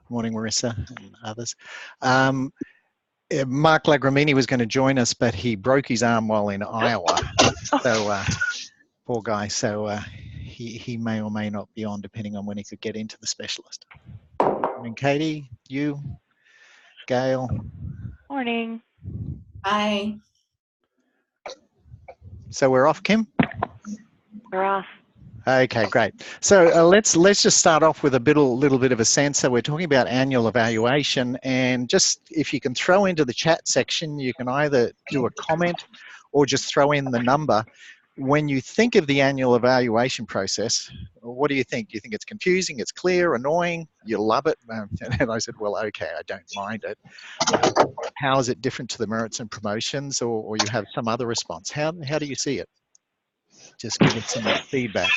Morning, Marissa and others. Mark Lagramini was going to join us, but he broke his arm while in Iowa. So poor guy. So he may or may not be on, depending on when he could get into the specialist. Morning, Katie. You, Gail. Morning. Hi. So we're off, Kim? We're off. Okay, great. So let's just start off with a little bit of a sense. So we're talking about annual evaluation, and just if you can throw into the chat section, you can either do a comment or just throw in the number. When you think of the annual evaluation process, what do you think? Do you think it's confusing, it's clear, annoying, you love it? And I said, well, okay, I don't mind it. How is it different to the merits and promotions, or you have some other response? How do you see it? Just give us some feedback.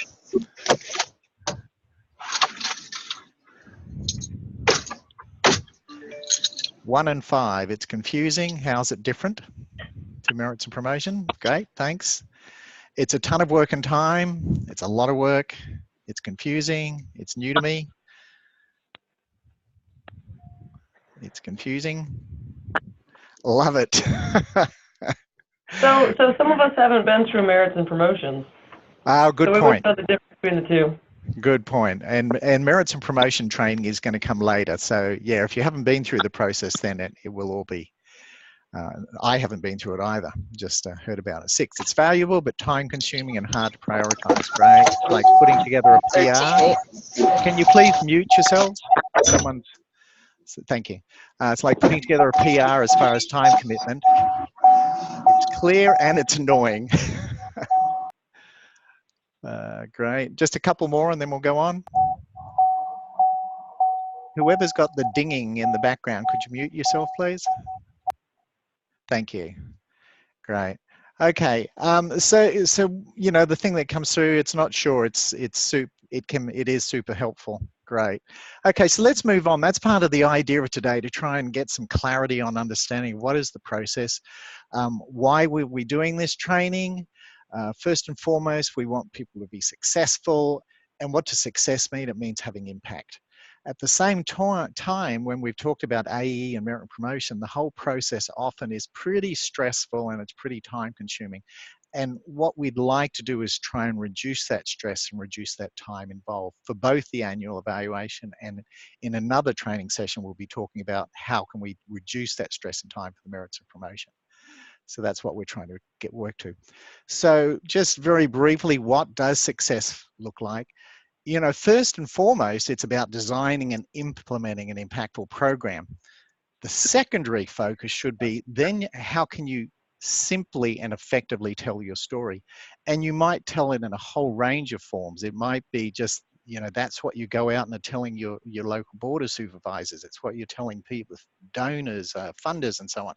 1 and 5, it's confusing. How's it different to merits and promotion? Great, thanks. It's a ton of work and time. It's a lot of work. It's confusing. It's new to me. It's confusing. Love it. So some of us haven't been through merits and promotions. Oh, good point. So we point. wouldn't know the difference between the two. Good point. And merits and promotion training is going to come later. So yeah, if you haven't been through the process, then it will all be. I haven't been through it either. Just heard about it. 6, it's valuable but time consuming and hard to prioritize. Great. Like putting together a PR. Can you please mute yourselves? Thank you. It's like putting together a PR as far as time commitment. It's clear and it's annoying. Great. Just a couple more and then we'll go on. Whoever's got the dinging in the background, could you mute yourself, please? Thank you. Great. Okay. So you know, the thing that comes through, it's not sure. It is super helpful. Great. Okay, so let's move on. That's part of the idea of today, to try and get some clarity on understanding what is the process, why were we doing this training. First and foremost, we want people to be successful. And what does success mean? It means having impact. At the same time, when we've talked about AE and merit and promotion, the whole process often is pretty stressful and it's pretty time consuming. And what we'd like to do is try and reduce that stress and reduce that time involved for both the annual evaluation, and in another training session, we'll be talking about how can we reduce that stress and time for the merits of promotion. So that's what we're trying to get work to. So just very briefly, what does success look like? You know, first and foremost, it's about designing and implementing an impactful program. The secondary focus should be then how can you simply and effectively tell your story? And you might tell it in a whole range of forms. It might be just, you know, that's what you go out and are telling your local border supervisors. It's what you're telling people, donors, funders, and so on.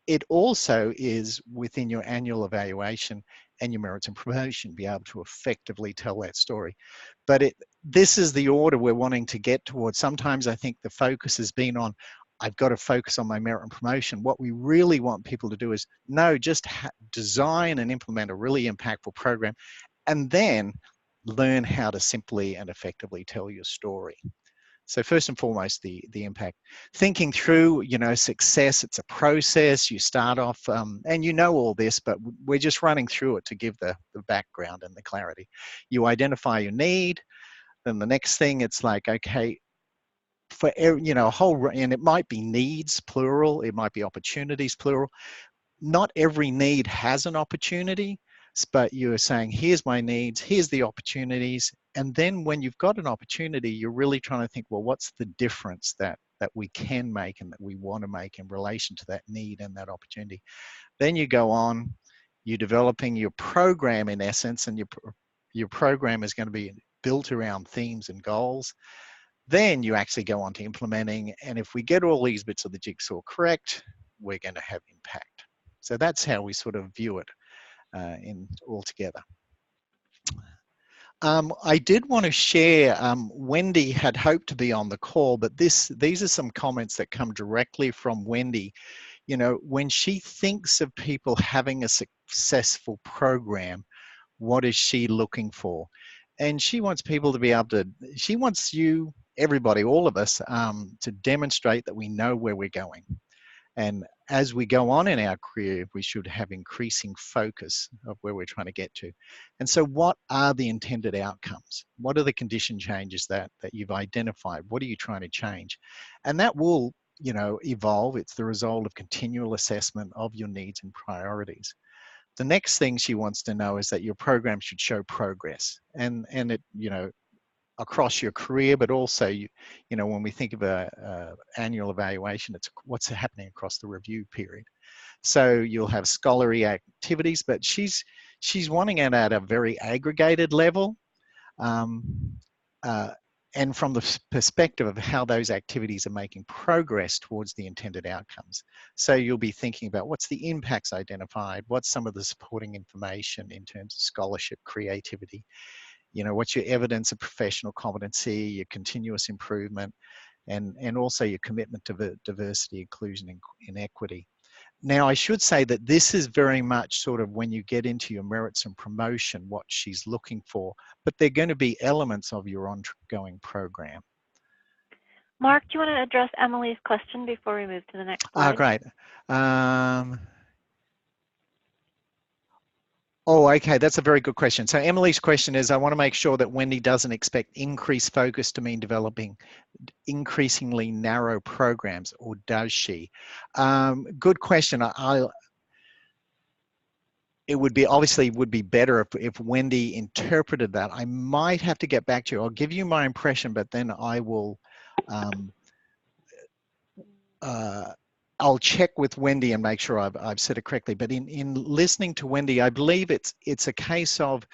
It also is within your annual evaluation and your merits and promotion, be able to effectively tell that story. But this is the order we're wanting to get towards. Sometimes I think the focus has been on, I've got to focus on my merit and promotion. What we really want people to do is, no, just design and implement a really impactful program, and then learn how to simply and effectively tell your story. So first and foremost, the impact. Thinking through, you know, success, it's a process. You start off, and you know all this, but we're just running through it to give the background and the clarity. You identify your need. Then the next thing, it's like, okay, for, you know, a whole, and it might be needs, plural. It might be opportunities, plural. Not every need has an opportunity, but you're saying, here's my needs, here's the opportunities. And then when you've got an opportunity, you're really trying to think, well, what's the difference that we can make and that we want to make in relation to that need and that opportunity? Then you go on, you're developing your program in essence, and your program is going to be built around themes and goals. Then you actually go on to implementing. And if we get all these bits of the jigsaw correct, we're going to have impact. So that's how we sort of view it in altogether. I did want to share, Wendy had hoped to be on the call, but these are some comments that come directly from Wendy. You know, when she thinks of people having a successful program, what is she looking for? And she wants people to be able to, she wants you everybody, all of us, to demonstrate that we know where we're going. And as we go on in our career, we should have increasing focus of where we're trying to get to. And so what are the intended outcomes? What are the condition changes that you've identified? What are you trying to change? And that will, you know, evolve. It's the result of continual assessment of your needs and priorities. The next thing she wants to know is that your program should show progress. And it, you know, across your career, but also, you know, when we think of a annual evaluation, it's what's happening across the review period. So you'll have scholarly activities, but she's wanting it at a very aggregated level, and from the perspective of how those activities are making progress towards the intended outcomes. So you'll be thinking about what's the impacts identified, what's some of the supporting information in terms of scholarship, creativity, you know, what's your evidence of professional competency, your continuous improvement, and also your commitment to diversity, inclusion, and equity. Now, I should say that this is very much sort of when you get into your merits and promotion, what she's looking for, but they're going to be elements of your ongoing program. Mark, do you want to address Emily's question before we move to the next slide? Great. Oh, okay, that's a very good question. So Emily's question is, I want to make sure that Wendy doesn't expect increased focus to mean developing increasingly narrow programs, or does she? Good question. It would be, obviously would be better if Wendy interpreted that. I might have to get back to you. I'll give you my impression, but then I will, I'll check with Wendy and make sure I've said it correctly. But in listening to Wendy, I believe it's a case of,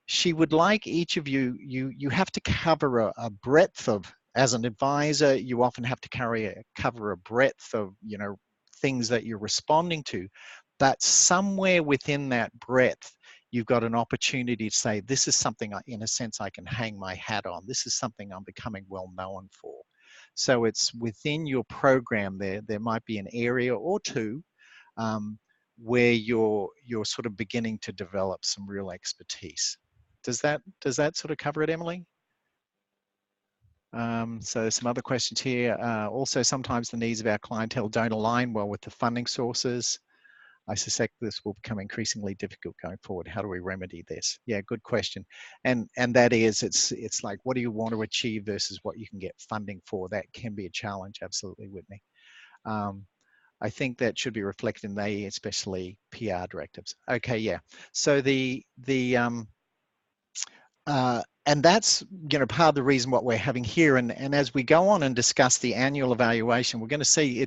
she would like each of you, you have to cover a breadth of, as an advisor, you often have to cover a breadth of, you know, things that you're responding to, but somewhere within that breadth, you've got an opportunity to say, this is something, in a sense, I can hang my hat on. This is something I'm becoming well known for. So it's within your program there might be an area or two where you're sort of beginning to develop some real expertise. Does that sort of cover it, Emily? So some other questions here. Also, sometimes the needs of our clientele don't align well with the funding sources. I suspect this will become increasingly difficult going forward. How do we remedy this? Yeah, good question. And that is, it's like, what do you want to achieve versus what you can get funding for? That can be a challenge, absolutely, Whitney. I think that should be reflected in the, especially PR directives. Okay, yeah. So and that's, you know, part of the reason what we're having here. And as we go on and discuss the annual evaluation, we're going to see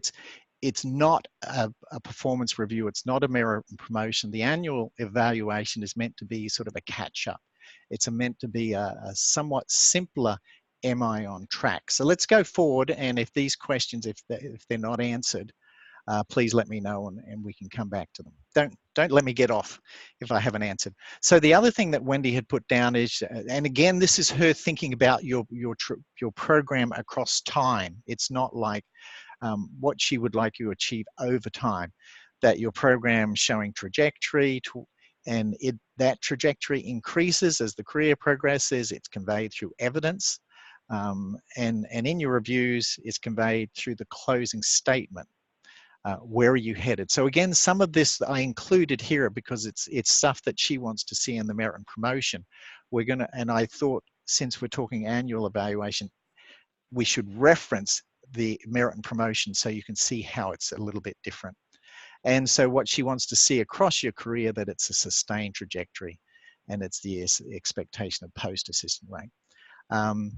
it's not a performance review. It's not a merit and promotion. The annual evaluation is meant to be sort of a catch-up. It's meant to be a somewhat simpler, am I on track? So let's go forward, and if these questions, if they're not answered, please let me know, and we can come back to them. Don't let me get off if I haven't answered. So the other thing that Wendy had put down is, and again, this is her thinking about your program across time. It's not like what she would like you to achieve over time, that your program showing trajectory and that trajectory increases as the career progresses. It's conveyed through evidence, and in your reviews, it's conveyed through the closing statement. Where are you headed? So again, some of this I included here because it's stuff that she wants to see in the merit and promotion. We're gonna, and I thought, since we're talking annual evaluation, we should reference the merit and promotion so you can see how it's a little bit different. And so what she wants to see across your career, that it's a sustained trajectory, and it's the expectation of post-assistant rank.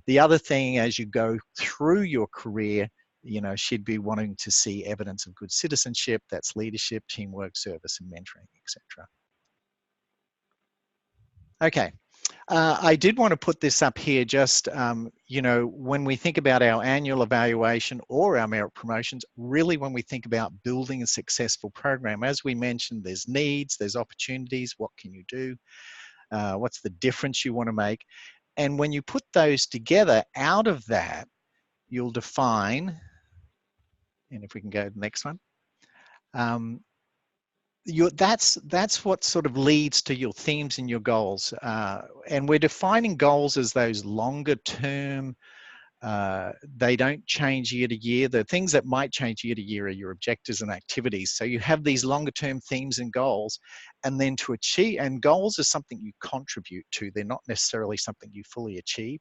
The other thing, as you go through your career, you know, she'd be wanting to see evidence of good citizenship, that's leadership, teamwork, service, and mentoring, etc. Okay, I did want to put this up here just, you know, when we think about our annual evaluation or our merit promotions, really when we think about building a successful program, as we mentioned, there's needs, there's opportunities, what can you do? What's the difference you want to make? And when you put those together, out of that, you'll define, and if we can go to the next one, that's what sort of leads to your themes and your goals. And we're defining goals as those longer term They don't change year to year. The things that might change year to year are your objectives and activities. So you have these longer term themes and goals, and then to achieve, and goals are something you contribute to. They're not necessarily something you fully achieve.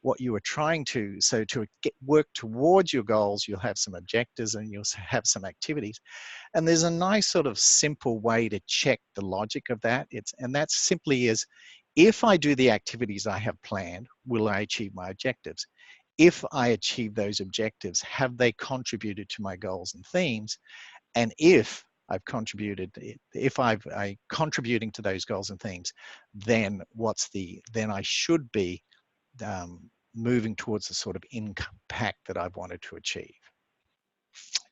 What you are trying to, so to work towards your goals, you'll have some objectives and you'll have some activities. And there's a nice sort of simple way to check the logic of that. And that simply is, if I do the activities I have planned, will I achieve my objectives? If I achieve those objectives, have they contributed to my goals and themes? And if I've contributed, if I'm contributing to those goals and themes, then then I should be moving towards the sort of impact that I've wanted to achieve.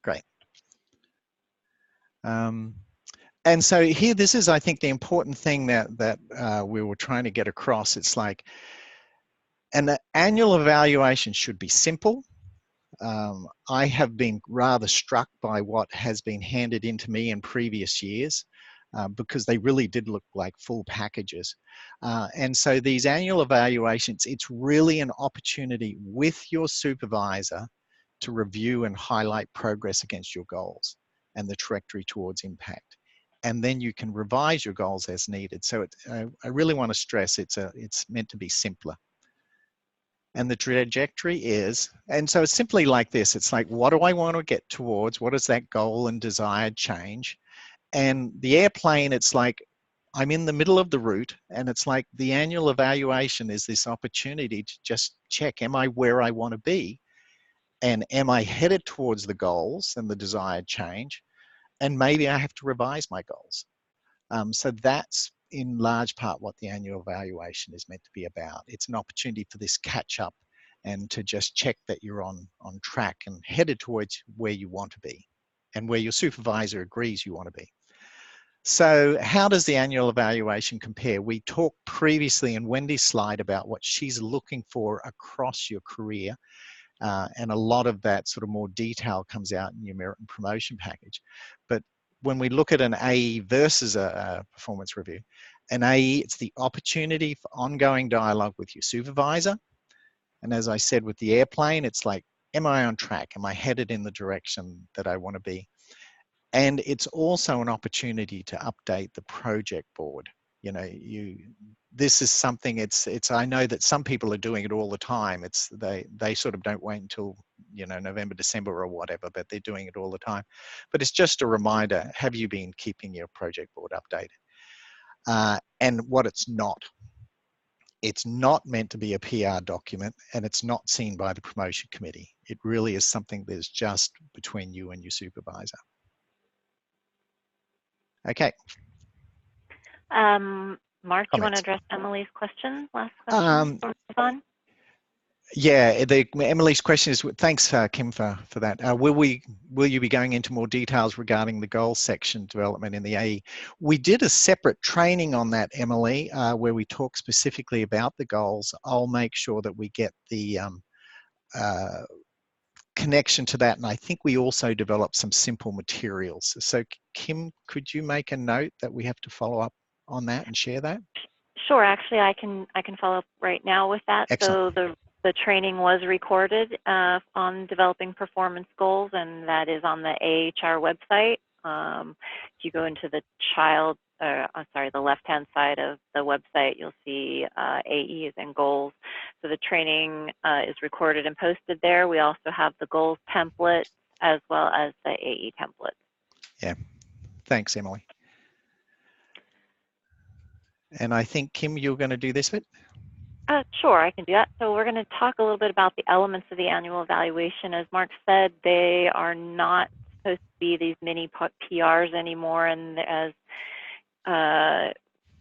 Great. And so here, this is, I think, the important thing that we were trying to get across. It's like an annual evaluation should be simple. I have been rather struck by what has been handed into me in previous years because they really did look like full packages. And so these annual evaluations, it's really an opportunity with your supervisor to review and highlight progress against your goals and the trajectory towards impact. And then you can revise your goals as needed. So I really want to stress it's meant to be simpler. And the trajectory is, and so it's simply like this. It's like, what do I want to get towards? What is that goal and desired change? And the airplane, it's like, I'm in the middle of the route, and it's like the annual evaluation is this opportunity to just check, am I where I want to be? And am I headed towards the goals and the desired change? And maybe I have to revise my goals. So that's in large part what the annual evaluation is meant to be about. It's an opportunity for this catch up and to just check that you're on track and headed towards where you want to be and where your supervisor agrees you want to be. So how does the annual evaluation compare? We talked previously in Wendy's slide about what she's looking for across your career. And a lot of that sort of more detail comes out in your merit and promotion package. But when we look at an AE versus a performance review, an AE, it's the opportunity for ongoing dialogue with your supervisor. And as I said with the airplane, it's like, am I on track? Am I headed in the direction that I want to be? And it's also an opportunity to update the project board. You know, this is something, I know that some people are doing it all the time. They sort of don't wait until, you know, November, December or whatever, but they're doing it all the time. But it's just a reminder, have you been keeping your project board updated? And what it's not meant to be a PR document, and it's not seen by the promotion committee. It really is something that's just between you and your supervisor. Okay. Mark, do you want to address Emily's question? Last question before we move on? Yeah, Emily's question is, thanks Kim for that. Will you be going into more details regarding the goals section development in the AE? We did a separate training on that, Emily, where we talk specifically about the goals. I'll make sure that we get the connection to that, and I think we also developed some simple materials. So Kim, could you make a note that we have to follow up on that and share that? Sure, actually I can follow up right now with that. Excellent. So the training was recorded on developing performance goals, and that is on the AHR website. If you go into the the left-hand side of the website, you'll see AEs and goals. So the training is recorded and posted there. We also have the goals template as well as the AE template. Yeah, thanks, Emily. And I think, Kim, you're going to do this bit? Sure, I can do that. So we're going to talk a little bit about the elements of the annual evaluation. As Mark said, they are not supposed to be these mini PRs anymore. And as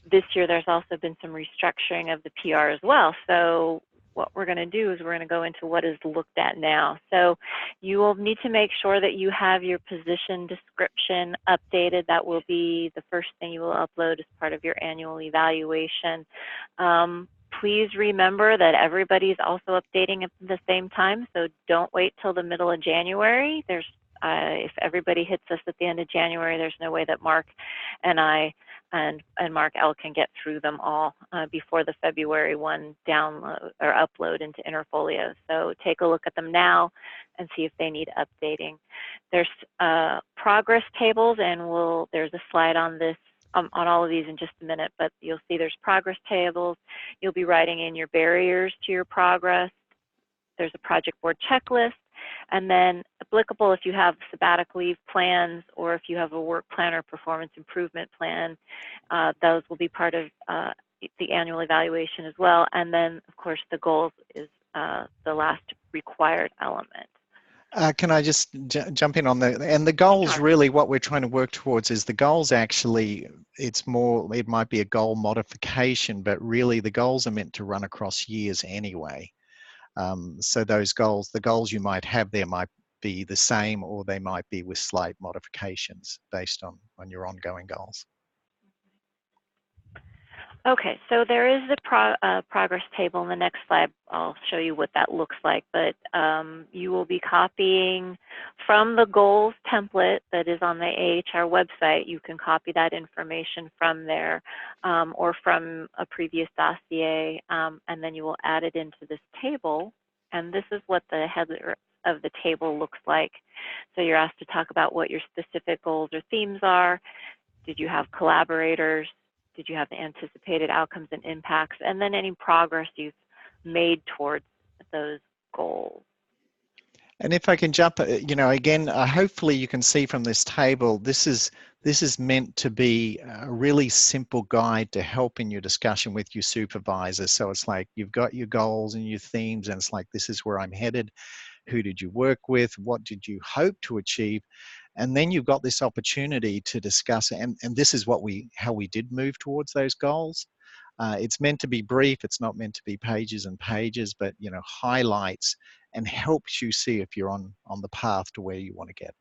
this year, there's also been some restructuring of the PR as well. So what we're going to do is we're going to go into what is looked at now. So you will need to make sure that you have your position description updated. That will be the first thing you will upload as part of your annual evaluation. Please remember that everybody's also updating at the same time, so don't wait till the middle of January. If everybody hits us at the end of January, there's no way that Mark and I and Mark L can get through them all before the February 1 download or upload into Interfolio. So take a look at them now and see if they need updating. There's progress tables, and there's a slide on this on all of these in just a minute, but you'll see there's progress tables. You'll be writing in your barriers to your progress. There's a project board checklist, and then applicable if you have sabbatic leave plans or if you have a work plan or performance improvement plan, those will be part of the annual evaluation as well. And then, of course, the goals is the last required element. Can I just jump in on the goals? Sure. Really what we're trying to work towards is the goals actually, it might be a goal modification, but really the goals are meant to run across years anyway. So those goals, the goals you might have there might be the same, or they might be with slight modifications based on your ongoing goals. Okay, so there is the progress table in the next slide. I'll show you what that looks like, but you will be copying from the goals template that is on the AHR website. You can copy that information from there or from a previous dossier, and then you will add it into this table. And this is what the header of the table looks like. So you're asked to talk about what your specific goals or themes are. Did you have collaborators? Did you have the anticipated outcomes and impacts? And then any progress you've made towards those goals. And if I can jump, again, hopefully you can see from this table, this is meant to be a really simple guide to help in your discussion with your supervisor. So it's like you've got your goals and your themes, and it's like, this is where I'm headed. Who did you work with? What did you hope to achieve? And then you've got this opportunity to discuss, and this is how we did move towards those goals. It's meant to be brief. It's not meant to be pages and pages, but highlights and helps you see if you're on the path to where you want to get.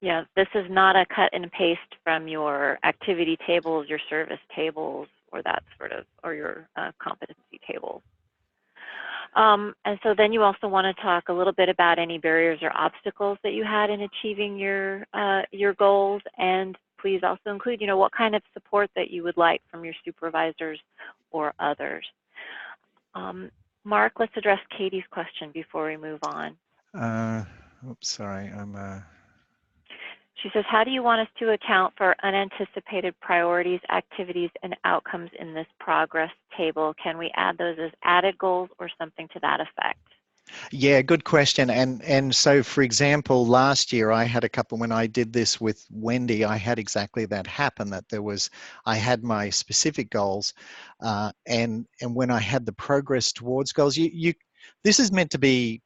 Yeah, this is not a cut and paste from your activity tables, your service tables, or that sort of, or your competency tables. And so then you also want to talk a little bit about any barriers or obstacles that you had in achieving your goals, and please also include, what kind of support that you would like from your supervisors or others. Mark, let's address Katie's question before we move on. Oops, sorry, She says, how do you want us to account for unanticipated priorities, activities, and outcomes in this progress table? Can we add those as added goals or something to that effect? Yeah, good question. And so, for example, last year I had a couple, when I did this with Wendy, I had exactly that happen, that I had my specific goals, and when I had the progress towards goals, this is meant to be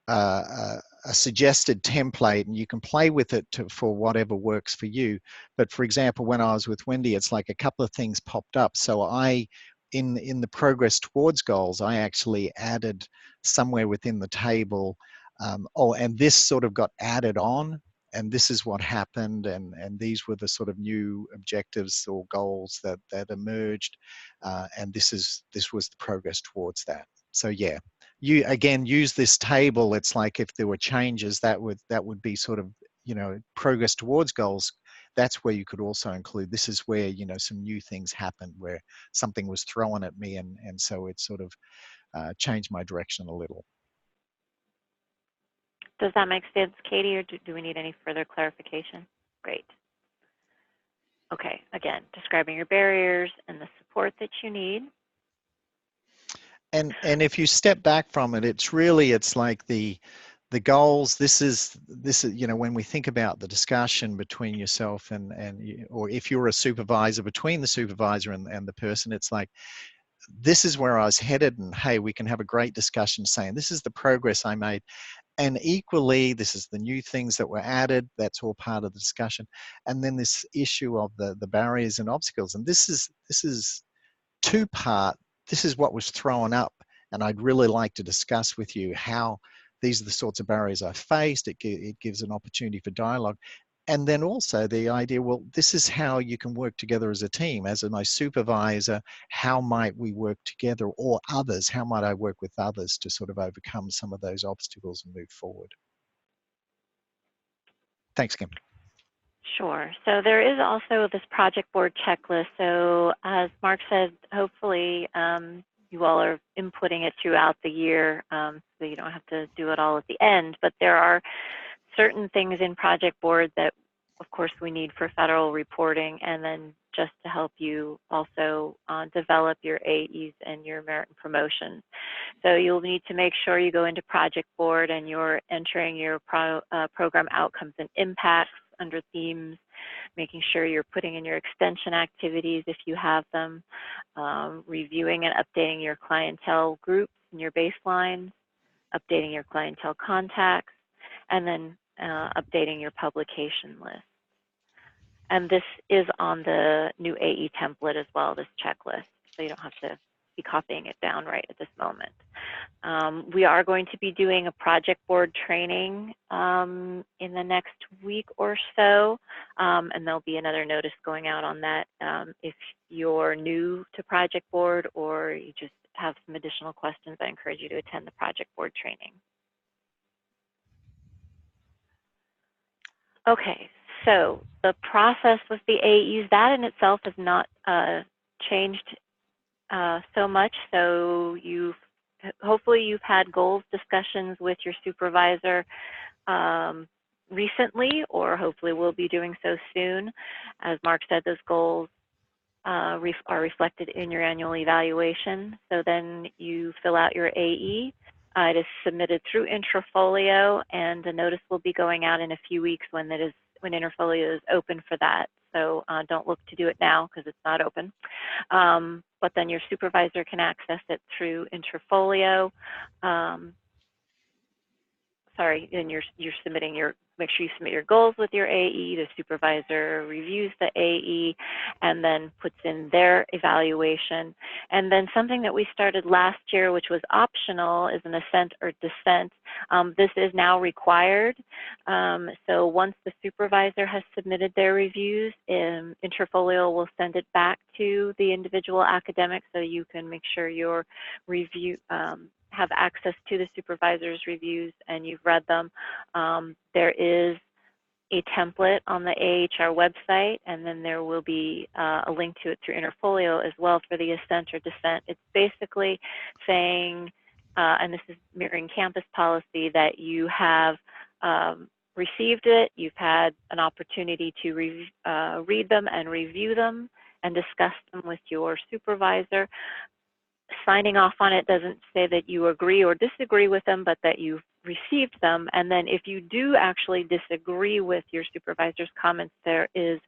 a suggested template, and you can play with it for whatever works for you. But for example, when I was with Wendy, it's like a couple of things popped up. So in the progress towards goals, I actually added somewhere within the table, and this sort of got added on, and this is what happened, and these were the sort of new objectives or goals that emerged, and this was the progress towards that. So yeah, you again use this table. It's like if there were changes, that would be sort of progress towards goals. That's where you could also include, this is where some new things happened, where something was thrown at me, and so it sort of changed my direction a little. Does that make sense, Katie, or do we need any further clarification? Great. Okay, again, describing your barriers and the support that you need. And if you step back from it, it's like the goals. This is when we think about the discussion between yourself or if you're a supervisor, between the supervisor and the person, it's like, this is where I was headed, and hey, we can have a great discussion saying, this is the progress I made. And equally, this is the new things that were added. That's all part of the discussion. And then this issue of the barriers and obstacles. And this is two-part. This is what was thrown up, and I'd really like to discuss with you how these are the sorts of barriers I faced. It gives an opportunity for dialogue. And then also the idea, well, this is how you can work together as a team. As my supervisor, how might we work together, or others, how might I work with others to sort of overcome some of those obstacles and move forward? Thanks, Kim. Sure. So there is also this project board checklist. So as Mark said, hopefully you all are inputting it throughout the year, so you don't have to do it all at the end. But there are certain things in project board that, of course, we need for federal reporting, and then just to help you also develop your AEs and your merit and promotions. So you'll need to make sure you go into project board and you're entering your program outcomes and impacts under themes, making sure you're putting in your extension activities if you have them, reviewing and updating your clientele groups and your baselines, updating your clientele contacts, and then updating your publication list. And this is on the new AE template as well, this checklist, so you don't have to be copying it down right at this moment. We are going to be doing a project board training in the next week or so, and there'll be another notice going out on that. If you're new to project board or you just have some additional questions, I encourage you to attend the project board training. Okay, so the process with the AEs, that in itself has not changed so much. So hopefully you've had goals discussions with your supervisor recently, or hopefully will be doing so soon. As Mark said, those goals are reflected in your annual evaluation. So then you fill out your AE. It is submitted through Intrafolio, and a notice will be going out in a few weeks when Intrafolio is open for that. So don't look to do it now because it's not open. But then your supervisor can access it through Intrafolio. And you're submitting make sure you submit your goals with your AE. The supervisor reviews the AE and then puts in their evaluation. And then something that we started last year, which was optional, is an assent or dissent. This is now required. So once the supervisor has submitted their reviews, Intrafolio will send it back to the individual academic so you can make sure your review have access to the supervisor's reviews and you've read them. There is a template on the AHR website, and then there will be a link to it through Intrafolio as well for the assent or dissent. It's basically saying, and this is mirroring campus policy, that you have received it, you've had an opportunity to read them and review them and discuss them with your supervisor. Signing off on it doesn't say that you agree or disagree with them, but that you've received them. And then if you do actually disagree with your supervisor's comments, there is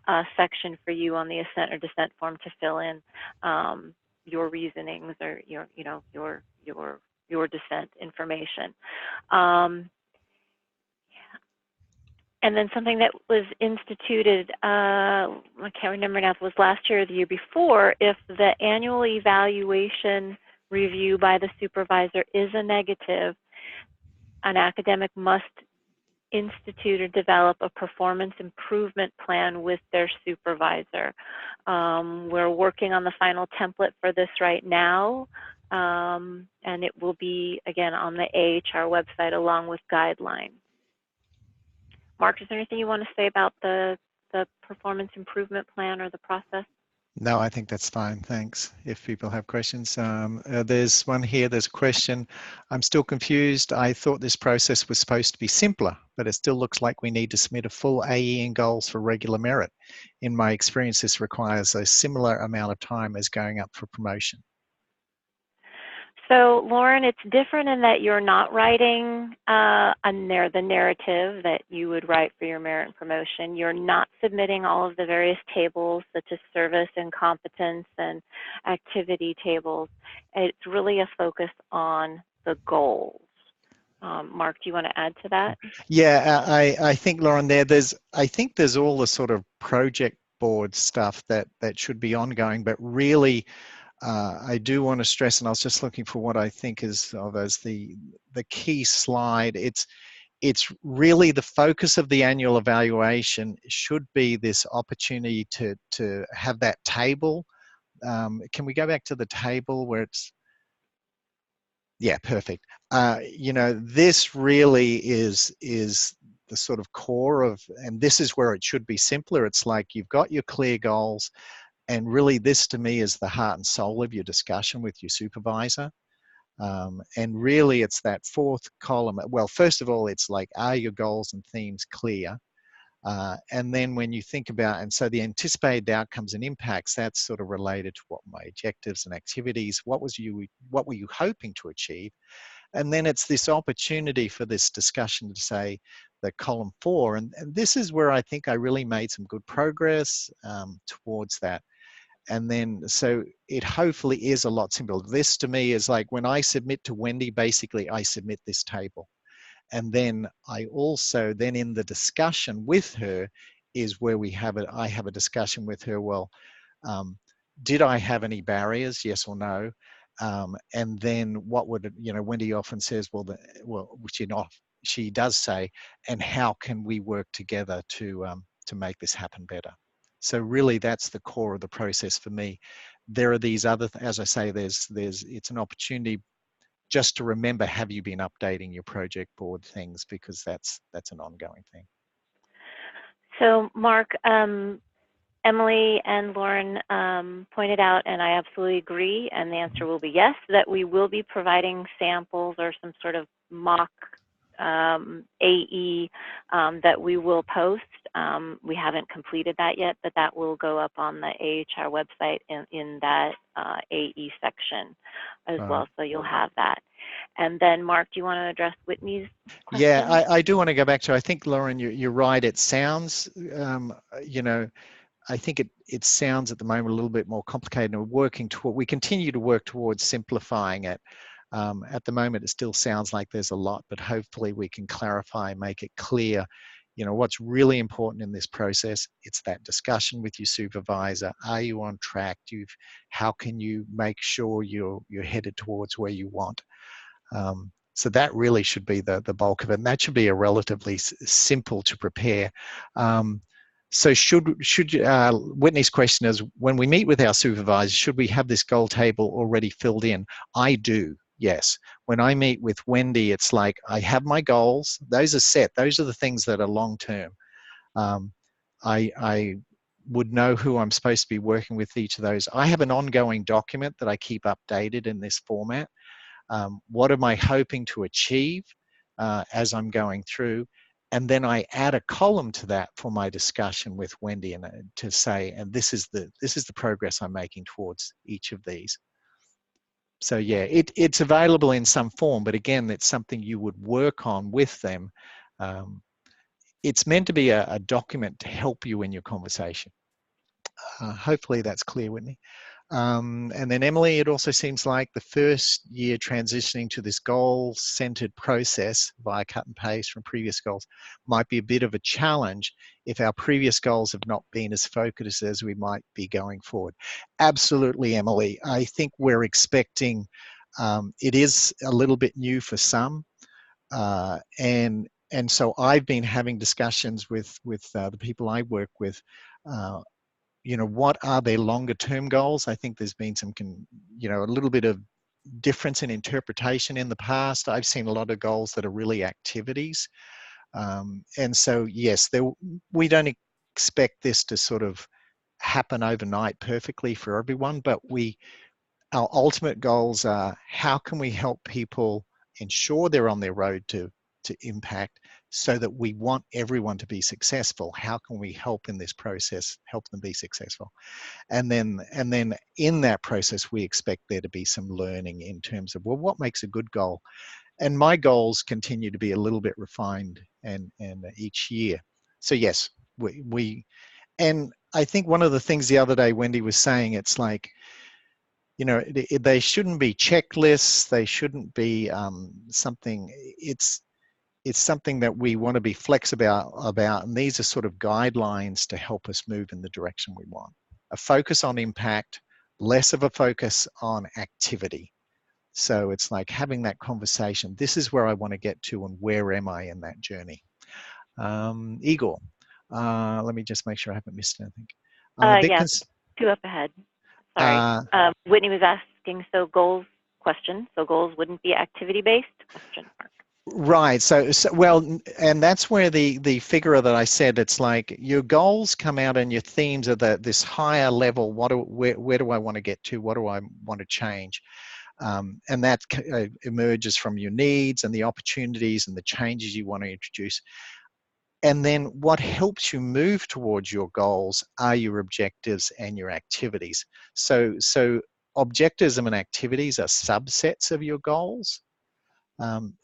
a section for you on the assent or dissent form to fill in your reasonings or your dissent information. And then something that was instituted, I can't remember now if it was last year or the year before, if the annual evaluation review by the supervisor is a negative, an academic must institute or develop a performance improvement plan with their supervisor. We're working on the final template for this right now, and it will be, again, on the AHR website along with guidelines. Mark, is there anything you want to say about the performance improvement plan or the process? No, I think that's fine. Thanks. If people have questions, there's one here. There's a question. I'm still confused. I thought this process was supposed to be simpler, but it still looks like we need to submit a full AE and goals for regular merit. In my experience, this requires a similar amount of time as going up for promotion. So, Lauren, it's different in that you're not writing the narrative that you would write for your merit and promotion. You're not submitting all of the various tables such as service and competence and activity tables. It's really a focus on the goals. Mark, do you want to add to that? Yeah, I think, Lauren, I think there's all the sort of project board stuff that should be ongoing, but really, I do want to stress, and I was just looking for what I think is as the key slide. It's really the focus of the annual evaluation should be this opportunity to have that table. Can we go back to the table where it's? Yeah, perfect. This really is the sort of core of, and this is where it should be simpler. It's like you've got your clear goals, and really this to me is the heart and soul of your discussion with your supervisor. And really it's that fourth column. Well, first of all, it's like, are your goals and themes clear? And then when you think about, and so the anticipated outcomes and impacts, that's sort of related to what my objectives and activities, what were you hoping to achieve? And then it's this opportunity for this discussion to say the column 4, and this is where I think I really made some good progress towards that. And then, so it hopefully is a lot simpler. This to me is like when I submit to Wendy, basically I submit this table. And then I also, then in the discussion with her is where we have it. I have a discussion with her. Well, did I have any barriers? Yes or no? And then what would, Wendy often says, she does say, and how can we work together to make this happen better? So really that's the core of the process for me. There are these other, as I say, it's an opportunity just to remember, have you been updating your project board things, because that's an ongoing thing. So Mark, Emily and Lauren pointed out, and I absolutely agree, and the answer will be yes, that we will be providing samples or some sort of mock AE that we will post. We haven't completed that yet, but that will go up on the AHR website in that AE section as well, so you'll have that. And then Mark, do you want to address Whitney's question? Yeah, I do want to go back to, I think, Lauren, you're right. It sounds, I think it sounds at the moment a little bit more complicated, and we continue to work towards simplifying it. At the moment, it still sounds like there's a lot, but hopefully we can clarify, make it clear, what's really important in this process. It's that discussion with your supervisor. Are you on track? How can you make sure you're headed towards where you want? So that really should be the bulk of it, and that should be a relatively simple to prepare. So Whitney's question is, when we meet with our supervisors, should we have this goal table already filled in? I do, yes. When I meet with Wendy, it's like, I have my goals. Those are set. Those are the things that are long-term. I would know who I'm supposed to be working with each of those. I have an ongoing document that I keep updated in this format. What am I hoping to achieve as I'm going through? And then I add a column to that for my discussion with Wendy, and to say, and this is the progress I'm making towards each of these. So yeah, it's available in some form, but again, it's something you would work on with them. It's meant to be a document to help you in your conversation. Hopefully that's clear, Whitney. And then Emily, it also seems like the first year transitioning to this goal-centered process via cut and paste from previous goals might be a bit of a challenge if our previous goals have not been as focused as we might be going forward. Absolutely, Emily. I think we're expecting, it is a little bit new for some, and so I've been having discussions with the people I work with. What are their longer term goals? I think there's been some, a little bit of difference in interpretation in the past. I've seen a lot of goals that are really activities. And so, yes, we don't expect this to sort of happen overnight perfectly for everyone, but our ultimate goals are, how can we help people ensure they're on their road to impact, so that we want everyone to be successful? How can we help in this process, help them be successful? And then in that process, we expect there to be some learning in terms of, well, what makes a good goal? And my goals continue to be a little bit refined and each year. So yes, and I think one of the things the other day Wendy was saying, it's like, they shouldn't be checklists. They shouldn't be something. It's something that we want to be flexible about, and these are sort of guidelines to help us move in the direction we want. A focus on impact, less of a focus on activity. So it's like having that conversation. This is where I want to get to, and where am I in that journey? Igor, let me just make sure I haven't missed anything. Yeah, 2 up ahead. Sorry. Whitney was asking, so goals, question. So goals wouldn't be activity-based? Question mark. Right. So well, and that's where the figure that I said, it's like your goals come out and your themes are this higher level. Where do I want to get to? What do I want to change? And that emerges from your needs and the opportunities and the changes you want to introduce. And then what helps you move towards your goals are your objectives and your activities. So objectives and activities are subsets of your goals. And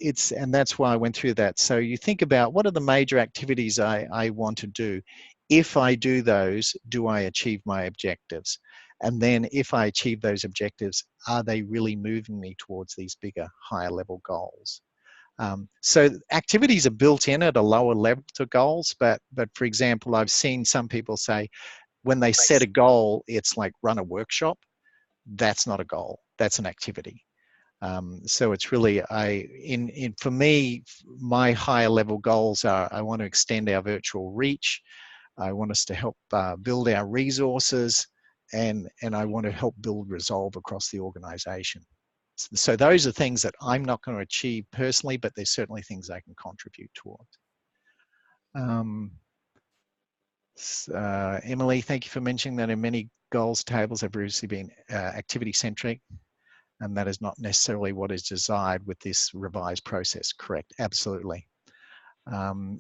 that's why I went through that. So you think about, what are the major activities I want to do? If I do those, do I achieve my objectives? And then if I achieve those objectives, are they really moving me towards these bigger, higher level goals? So activities are built in at a lower level to goals, but for example, I've seen some people say when they set a goal, it's like run a workshop. That's not a goal, that's an activity. So it's really, for me, my higher level goals are, I want to extend our virtual reach. I want us to help build our resources, and I want to help build resolve across the organization. So those are things that I'm not going to achieve personally, but there's certainly things I can contribute towards. Emily, thank you for mentioning that in many goals tables have previously been activity centric, and that is not necessarily what is desired with this revised process. Correct, absolutely.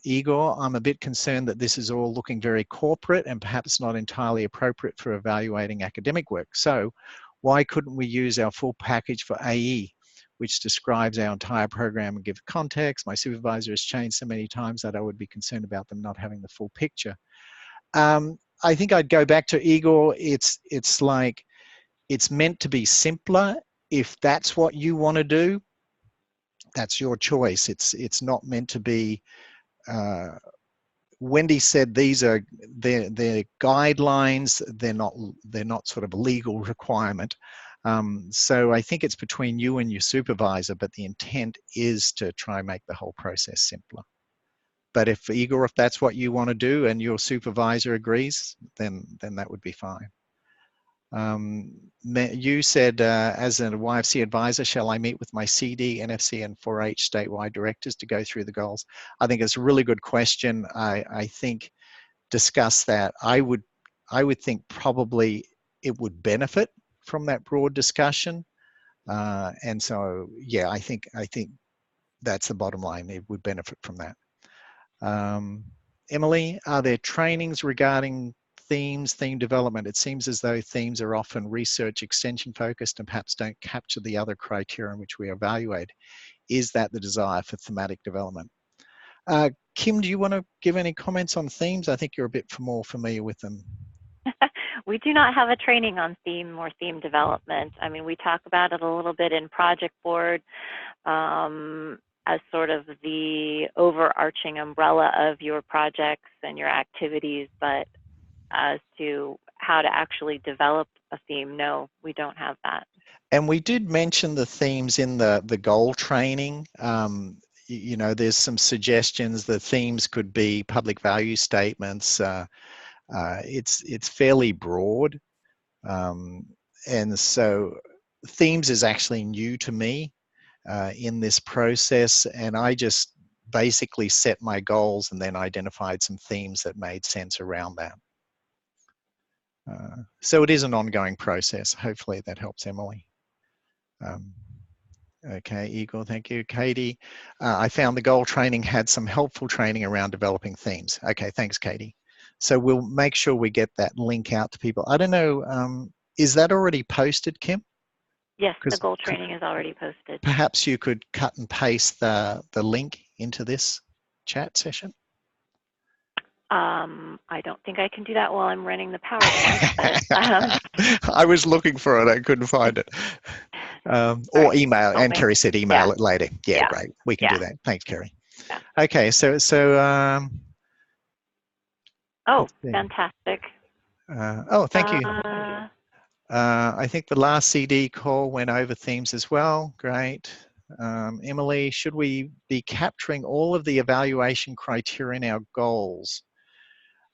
Igor, I'm a bit concerned that this is all looking very corporate and perhaps not entirely appropriate for evaluating academic work. So why couldn't we use our full package for AE, which describes our entire program and give context? My supervisor has changed so many times that I would be concerned about them not having the full picture. I think I'd go back to Igor. It's like, it's meant to be simpler. If that's what you want to do, that's your choice. It's not meant to be. Wendy said these are they're guidelines. They're not sort of a legal requirement. So I think it's between you and your supervisor, but the intent is to try and make the whole process simpler. But if Igor, if that's what you want to do and your supervisor agrees, then that would be fine. You said, as a YFC advisor, shall I meet with my CD, NFC, and 4-H statewide directors to go through the goals? I think it's a really good question. I think discuss that. I would think probably it would benefit from that broad discussion. And so, yeah, I think that's the bottom line. It would benefit from that. Emily, are there trainings regarding themes, theme development? It seems as though themes are often research extension focused and perhaps don't capture the other criteria in which we evaluate. Is that the desire for thematic development? Kim, do you want to give any comments on themes? I think you're a bit more familiar with them. We do not have a training on theme or theme development. I mean, we talk about it a little bit in Project Board as sort of the overarching umbrella of your projects and your activities, but as to how to actually develop a theme, no, we don't have that. And we did mention the themes in the goal training. You know, there's some suggestions. The themes could be public value statements. It's fairly broad. And so themes is actually new to me in this process. And I just basically set my goals and then identified some themes that made sense around that. So it is an ongoing process. Hopefully that helps, Emily. Okay, Igor, thank you. Katie, I found the goal training had some helpful training around developing themes. Okay, thanks, Katie. So we'll make sure we get that link out to people. I don't know, is that already posted, Kim? Yes, the goal training is already posted. Perhaps you could cut and paste the link into this chat session. I don't think I can do that while I'm running the PowerPoint. But, I was looking for it, I couldn't find it. Or email, and Kerry said email it later. Yeah, great, we can do that. Thanks, Kerry. Yeah. Okay, so oh, fantastic. Oh, thank you. I think the last CD call went over themes as well. Great. Emily, should we be capturing all of the evaluation criteria in our goals?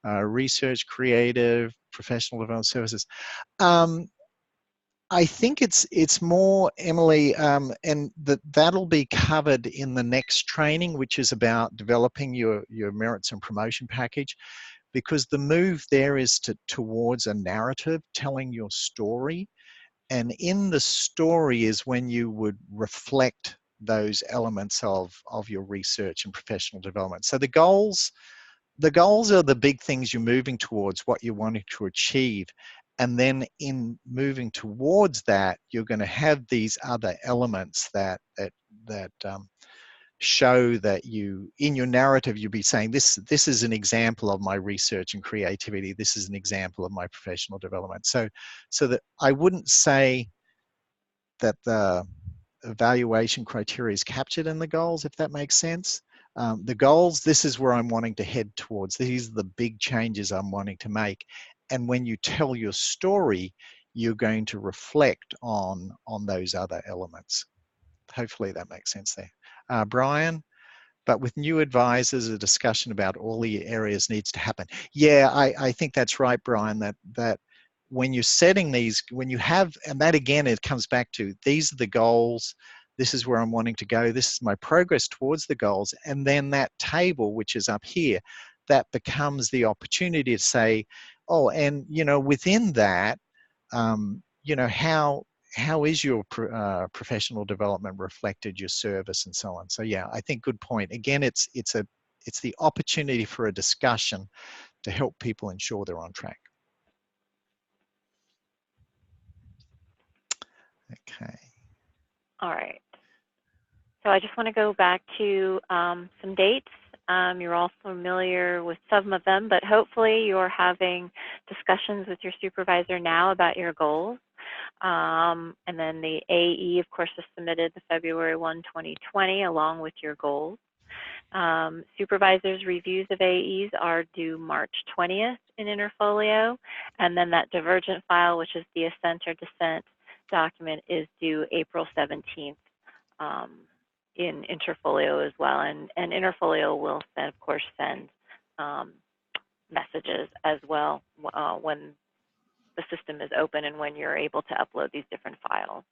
Research, creative, professional development services. I think it's more, Emily, and that'll be covered in the next training, which is about developing your merits and promotion package, because the move there is towards a narrative, telling your story, and in the story is when you would reflect those elements of your research and professional development. So the goals are the big things you're moving towards, what you're wanting to achieve. And then in moving towards that, you're going to have these other elements that show that you, in your narrative, you'll be saying, this is an example of my research and creativity. This is an example of my professional development. So that I wouldn't say that the evaluation criteria is captured in the goals, if that makes sense. The goals, this is where I'm wanting to head towards. These are the big changes I'm wanting to make. And when you tell your story, you're going to reflect on those other elements. Hopefully that makes sense there. Brian? But with new advisors, a discussion about all the areas needs to happen. Yeah, I think that's right, Brian, that when you're setting these, when you have, and that again, it comes back to, these are the goals, this is where I'm wanting to go, this is my progress towards the goals, and then that table, which is up here, that becomes the opportunity to say, oh, and within that, how is your professional development reflected, your service, and so on. So yeah, I think good point. Again, it's the opportunity for a discussion to help people ensure they're on track. Okay. All right. So I just want to go back to some dates. You're all familiar with some of them, but hopefully you're having discussions with your supervisor now about your goals. And then the AE, of course, is submitted the February 1, 2020, along with your goals. Supervisors' reviews of AEs are due March 20th in Interfolio, and then that divergent file, which is the assent or dissent document, is due April 17th in Interfolio as well. And Interfolio will, then, of course, send messages as well when the system is open and when you're able to upload these different files.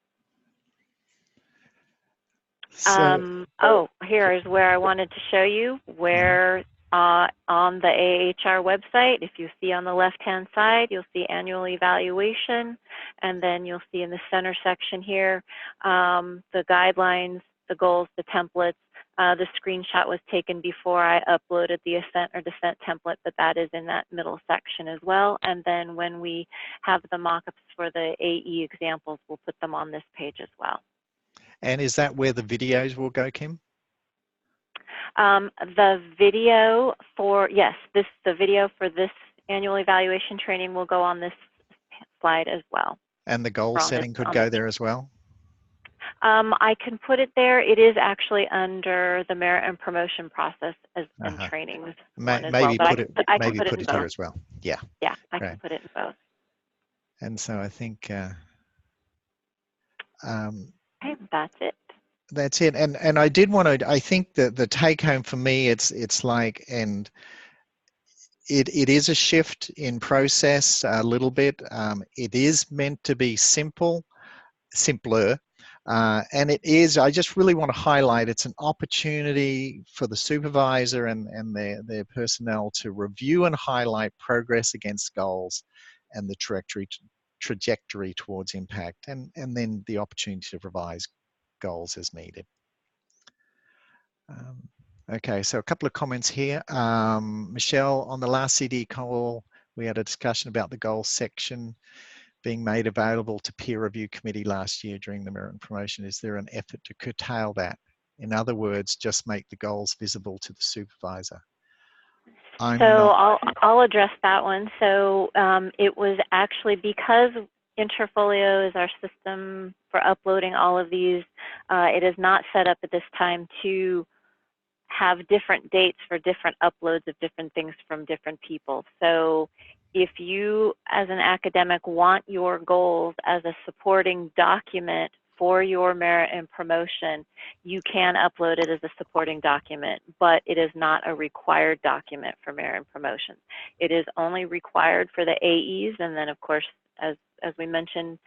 So, oh, here is where I wanted to show you where on the AHR website, if you see on the left-hand side, you'll see annual evaluation, and then you'll see in the center section here the guidelines, the goals, the templates. The screenshot was taken before I uploaded the assent or dissent template, but that is in that middle section as well. And then when we have the mock-ups for the AE examples, we'll put them on this page as well. and is that where the videos will go, Kim? The video for, yes, the video for this annual evaluation training will go on this slide as well. And the goal setting could go there as well? I can put it there. It is actually under the merit and promotion process and trainings. Maybe put it here as well. Yeah. Yeah, I can put it in both. And so I think okay, that's it. That's it. And I did want to, I think that the take home for me, it's like, and it is a shift in process a little bit. It is meant to be simpler. And it is, I just really want to highlight, it's an opportunity for the supervisor and their personnel to review and highlight progress against goals and the trajectory towards impact, and then the opportunity to revise goals as needed. Okay, so a couple of comments here. Michelle, on the last CD call, we had a discussion about the goals section being made available to peer review committee last year during the merit and promotion. Is there an effort to curtail that? In other words, just make the goals visible to the supervisor? I'll address that one. So it was actually because Interfolio is our system for uploading all of these. It is not set up at this time to have different dates for different uploads of different things from different people. So if you, as an academic, want your goals as a supporting document for your merit and promotion, you can upload it as a supporting document, but it is not a required document for merit and promotion. It is only required for the AEs, and then of course, as as we mentioned,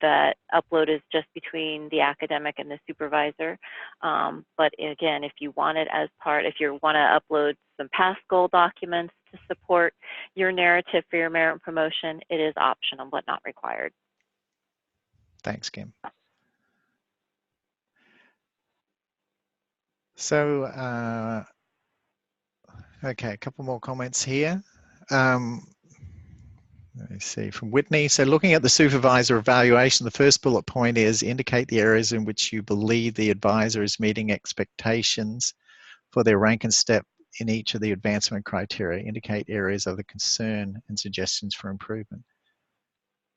that upload is just between the academic and the supervisor. But again, if you want it as part, if you want to upload some past goal documents to support your narrative for your merit and promotion, it is optional but not required. Thanks, Kim. So, okay, a couple more comments here. Let me see, from Whitney. So looking at the supervisor evaluation, the first bullet point is indicate the areas in which you believe the advisor is meeting expectations for their rank and step in each of the advancement criteria. Indicate areas of the concern and suggestions for improvement.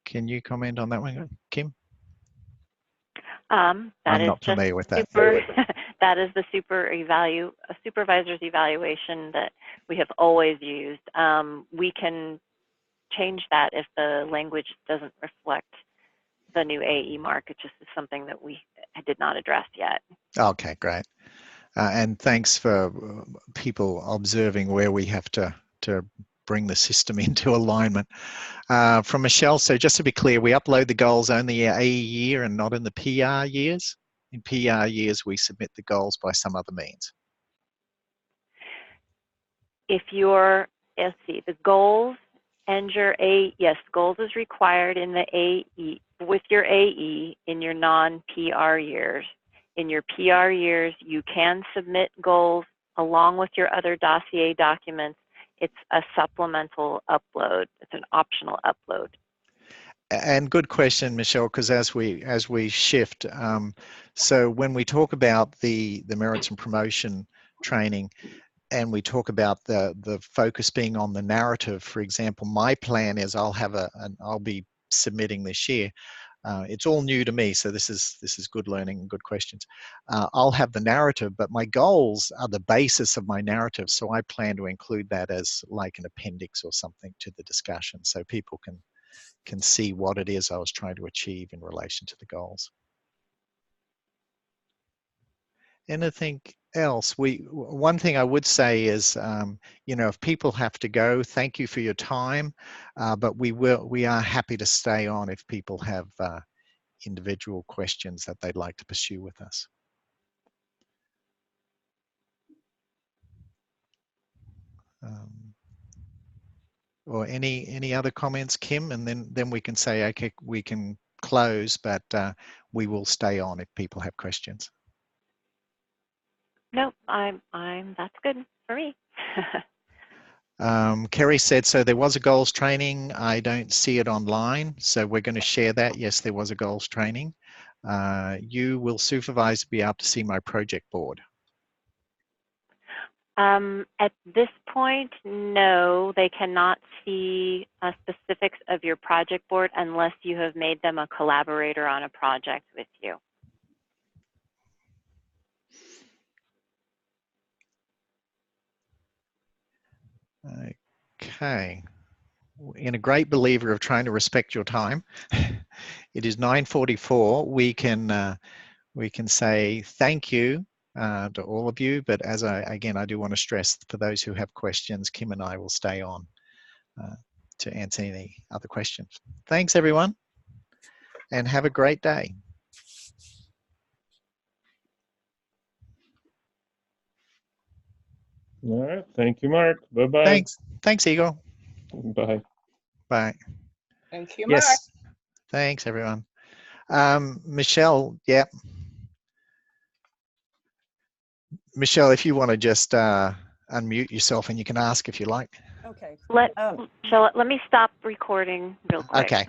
Can you comment on that one, Kim? I'm not familiar with that. That is the supervisor's evaluation that we have always used. We can change that if the language doesn't reflect the new AE mark. It just is something that we did not address yet. Okay, great. And thanks for people observing where we have to bring the system into alignment. From Michelle, so just to be clear, we upload the goals only AE year and not in the PR years. In PR years, we submit the goals by some other means. If you're, let's see, the goals and your AE, yes, goals is required in the AE, with your AE in your non-PR years. In your PR years, you can submit goals along with your other dossier documents. It's a supplemental upload. It's an optional upload. And good question, Michelle, because as we shift, so when we talk about the merits and promotion training, and we talk about the focus being on the narrative, for example, my plan is I'll be submitting this year. It's all new to me, so this is good learning and good questions. I'll have the narrative, but my goals are the basis of my narrative, so I plan to include that as like an appendix or something to the discussion, so people can see what it is I was trying to achieve in relation to the goals. Anything else? One thing I would say is, you know, if people have to go, thank you for your time, but we are happy to stay on if people have individual questions that they'd like to pursue with us. Or any other comments, Kim, and then we can say, okay, we can close, but we will stay on if people have questions. Nope, that's good for me. Kerry said, so there was a goals training. I don't see it online, so we're going to share that. Yes, there was a goals training. You will supervise be able to see my project board. At this point, no, they cannot see specifics of your project board unless you have made them a collaborator on a project with you. Okay. In a great believer of trying to respect your time, it is 9:44. We can say thank you to all of you, but as I do want to stress, for those who have questions, Kim and I will stay on to answer any other questions. Thanks, everyone, and have a great day. All right. Thank you, Mark. Bye-bye. Thanks, Igor. Bye. Bye. Thank you, Mark. Yes. Thanks, everyone. Michelle, yeah. Michelle, if you want to just unmute yourself and you can ask if you like. Okay. Let me stop recording real quick. Okay.